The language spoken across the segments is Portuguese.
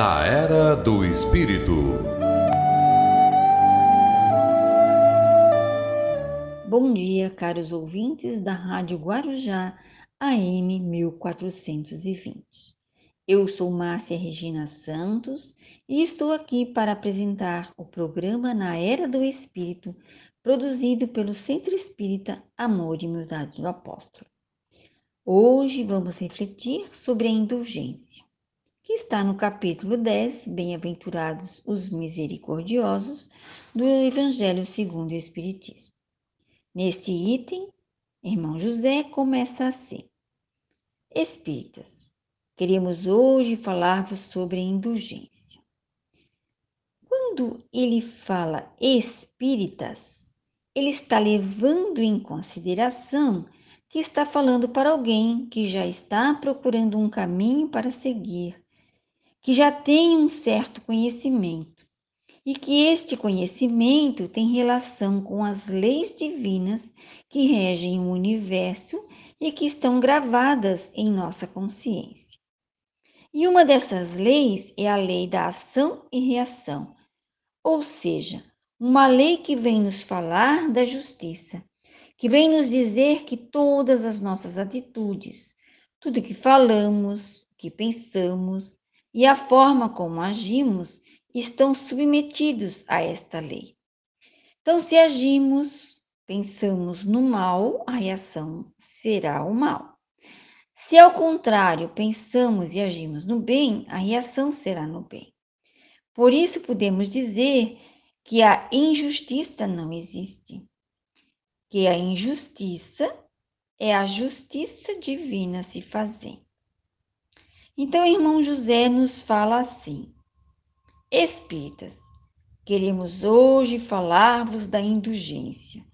Na Era do Espírito. Bom dia, caros ouvintes da Rádio Guarujá, AM 1420. Eu sou Márcia Regina Santos e estou aqui para apresentar o programa Na Era do Espírito, produzido pelo Centro Espírita Amor e Humildade do Apóstolo. Hoje vamos refletir sobre a indulgência, que está no capítulo 10, Bem-aventurados os misericordiosos, do Evangelho segundo o Espiritismo. Neste item, irmão José começa assim: Espíritas, queremos hoje falar-vos sobre a indulgência. Quando ele fala espíritas, ele está levando em consideração que está falando para alguém que já está procurando um caminho para seguir, que já tem um certo conhecimento e que este conhecimento tem relação com as leis divinas que regem o universo e que estão gravadas em nossa consciência. E uma dessas leis é a lei da ação e reação, ou seja, uma lei que vem nos falar da justiça, que vem nos dizer que todas as nossas atitudes, tudo que falamos, que pensamos e a forma como agimos estão submetidos a esta lei. Então, se agimos, pensamos no mal, a reação será o mal. Se ao contrário, pensamos e agimos no bem, a reação será no bem. Por isso podemos dizer que a injustiça não existe, que a injustiça é a justiça divina se fazendo. Então, irmão José nos fala assim: Espíritas, queremos hoje falar-vos da indulgência,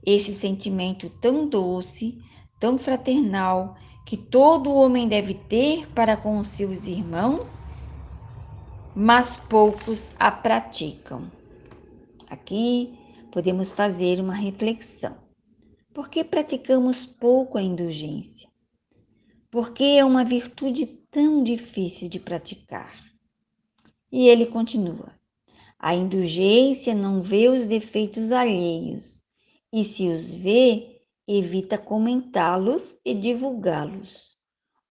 esse sentimento tão doce, tão fraternal, que todo homem deve ter para com os seus irmãos, mas poucos a praticam. Aqui podemos fazer uma reflexão. Por que praticamos pouco a indulgência? Porque é uma virtude tão difícil de praticar. E ele continua: a indulgência não vê os defeitos alheios, e se os vê, evita comentá-los e divulgá-los.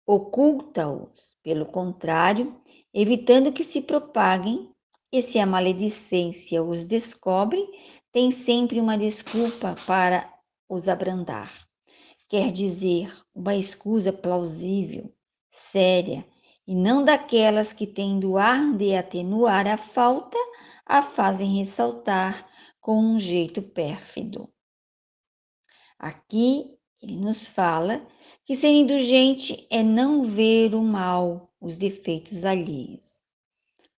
Oculta-os, pelo contrário, evitando que se propaguem, e se a maledicência os descobre, tem sempre uma desculpa para os abrandar. Quer dizer, uma escusa plausível, séria, e não daquelas que, tendo ar de atenuar a falta, a fazem ressaltar com um jeito pérfido. Aqui ele nos fala que ser indulgente é não ver o mal, os defeitos alheios.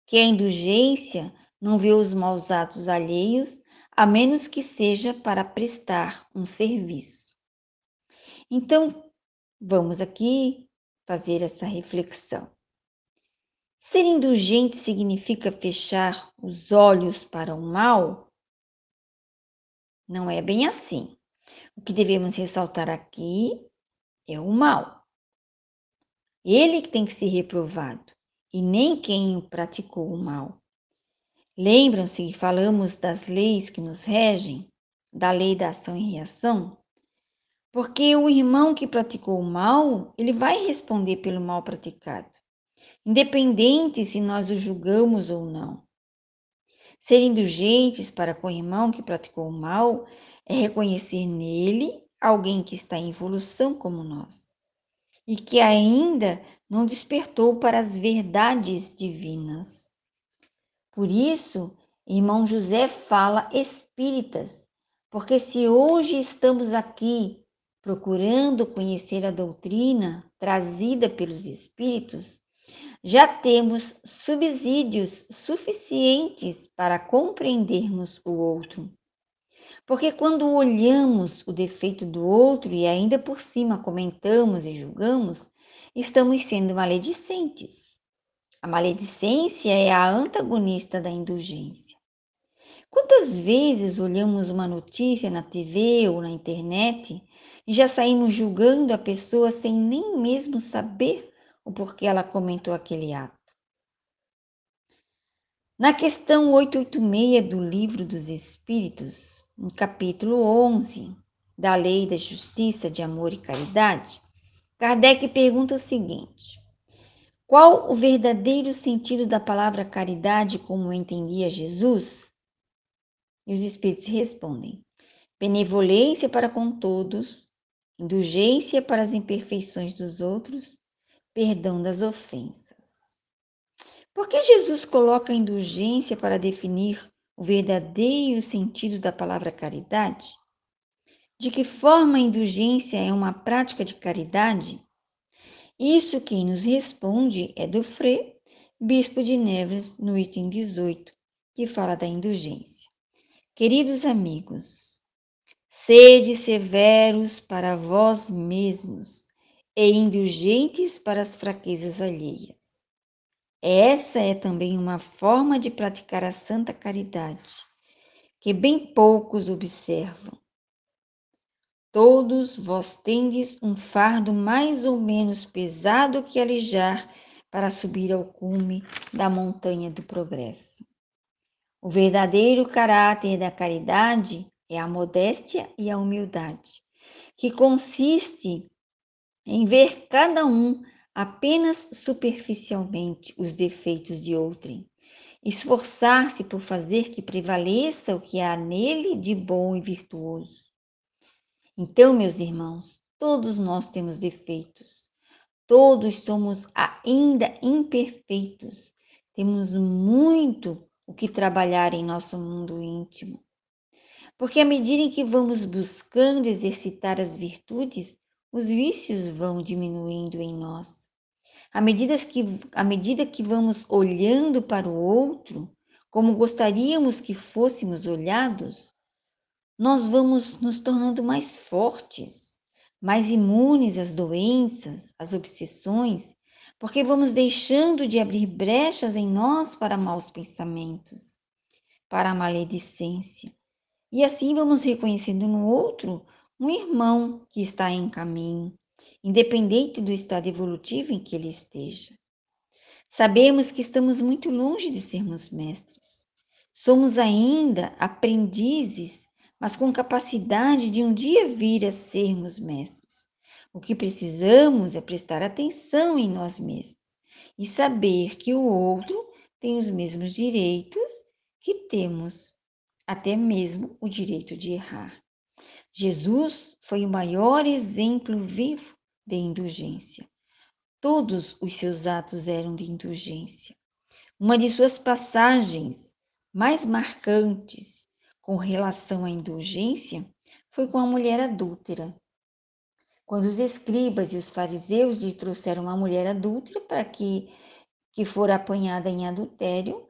Que a indulgência não vê os maus atos alheios, a menos que seja para prestar um serviço. Então, vamos aqui fazer essa reflexão. Ser indulgente significa fechar os olhos para o mal? Não é bem assim. O que devemos ressaltar aqui é o mal. Ele que tem que ser reprovado, e nem quem praticou o mal. Lembram-se que falamos das leis que nos regem, da lei da ação e reação? Porque o irmão que praticou o mal, ele vai responder pelo mal praticado, independente se nós o julgamos ou não. Ser indulgentes para com o irmão que praticou o mal é reconhecer nele alguém que está em evolução como nós e que ainda não despertou para as verdades divinas. Por isso, irmão José fala espíritas, porque se hoje estamos aqui procurando conhecer a doutrina trazida pelos espíritos, já temos subsídios suficientes para compreendermos o outro. Porque quando olhamos o defeito do outro e ainda por cima comentamos e julgamos, estamos sendo maledicentes. A maledicência é a antagonista da indulgência. Quantas vezes olhamos uma notícia na TV ou na internet e já saímos julgando a pessoa sem nem mesmo saber o porquê ela comentou aquele ato? Na questão 886 do Livro dos Espíritos, no capítulo 11 da Lei da Justiça, de Amor e Caridade, Kardec pergunta o seguinte: qual o verdadeiro sentido da palavra caridade como entendia Jesus? E os Espíritos respondem: benevolência para com todos, indulgência para as imperfeições dos outros, perdão das ofensas. Por que Jesus coloca a indulgência para definir o verdadeiro sentido da palavra caridade? De que forma a indulgência é uma prática de caridade? Isso quem nos responde é Dufray, bispo de Nevers, no item 18, que fala da indulgência. Queridos amigos, sede severos para vós mesmos e indulgentes para as fraquezas alheias. Essa é também uma forma de praticar a santa caridade, que bem poucos observam. Todos vós tendes um fardo mais ou menos pesado que alijar para subir ao cume da montanha do progresso. O verdadeiro caráter da caridade é a modéstia e a humildade, que consiste em ver cada um apenas superficialmente os defeitos de outrem, esforçar-se por fazer que prevaleça o que há nele de bom e virtuoso. Então, meus irmãos, todos nós temos defeitos, todos somos ainda imperfeitos, temos muito o que trabalhar em nosso mundo íntimo. Porque à medida em que vamos buscando exercitar as virtudes, os vícios vão diminuindo em nós. À medida que vamos olhando para o outro, como gostaríamos que fôssemos olhados, nós vamos nos tornando mais fortes, mais imunes às doenças, às obsessões, porque vamos deixando de abrir brechas em nós para maus pensamentos, para a maledicência. E assim vamos reconhecendo no outro um irmão que está em caminho, independente do estado evolutivo em que ele esteja. Sabemos que estamos muito longe de sermos mestres. Somos ainda aprendizes, mas com capacidade de um dia vir a sermos mestres. O que precisamos é prestar atenção em nós mesmos e saber que o outro tem os mesmos direitos que temos, até mesmo o direito de errar. Jesus foi o maior exemplo vivo de indulgência. Todos os seus atos eram de indulgência. Uma de suas passagens mais marcantes com relação à indulgência foi com a mulher adúltera. Quando os escribas e os fariseus lhe trouxeram uma mulher adúltera para que fora apanhada em adultério,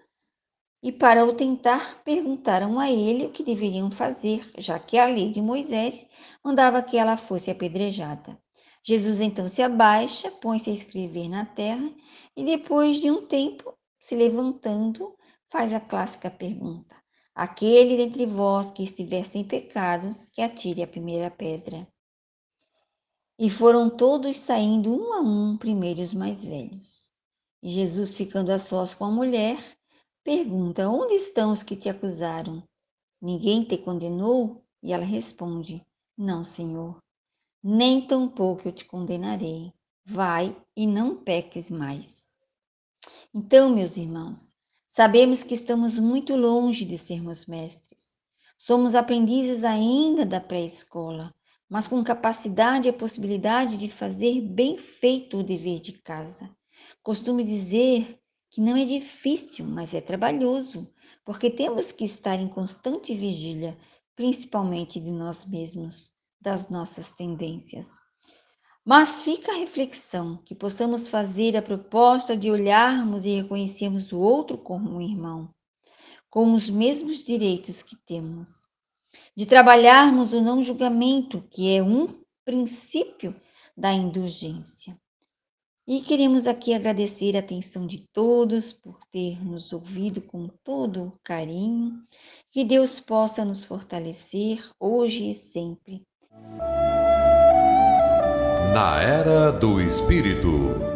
e para o tentar, perguntaram a ele o que deveriam fazer, já que a lei de Moisés mandava que ela fosse apedrejada. Jesus então se abaixa, põe-se a escrever na terra e depois de um tempo, se levantando, faz a clássica pergunta: aquele dentre vós que estiver sem pecados, que atire a primeira pedra. E foram todos saindo um a um, primeiro os mais velhos. E Jesus, ficando a sós com a mulher, pergunta: onde estão os que te acusaram? Ninguém te condenou? E ela responde: não, Senhor, nem tampouco eu te condenarei. Vai e não peques mais. Então, meus irmãos, sabemos que estamos muito longe de sermos mestres. Somos aprendizes ainda da pré-escola, mas com capacidade e possibilidade de fazer bem feito o dever de casa. Costumo dizer que não é difícil, mas é trabalhoso, porque temos que estar em constante vigília, principalmente de nós mesmos, das nossas tendências. Mas fica a reflexão que possamos fazer a proposta de olharmos e reconhecermos o outro como um irmão, com os mesmos direitos que temos, de trabalharmos o não julgamento, que é um princípio da indulgência. E queremos aqui agradecer a atenção de todos por ter nos ouvido com todo carinho. Que Deus possa nos fortalecer hoje e sempre. Na Era do Espírito.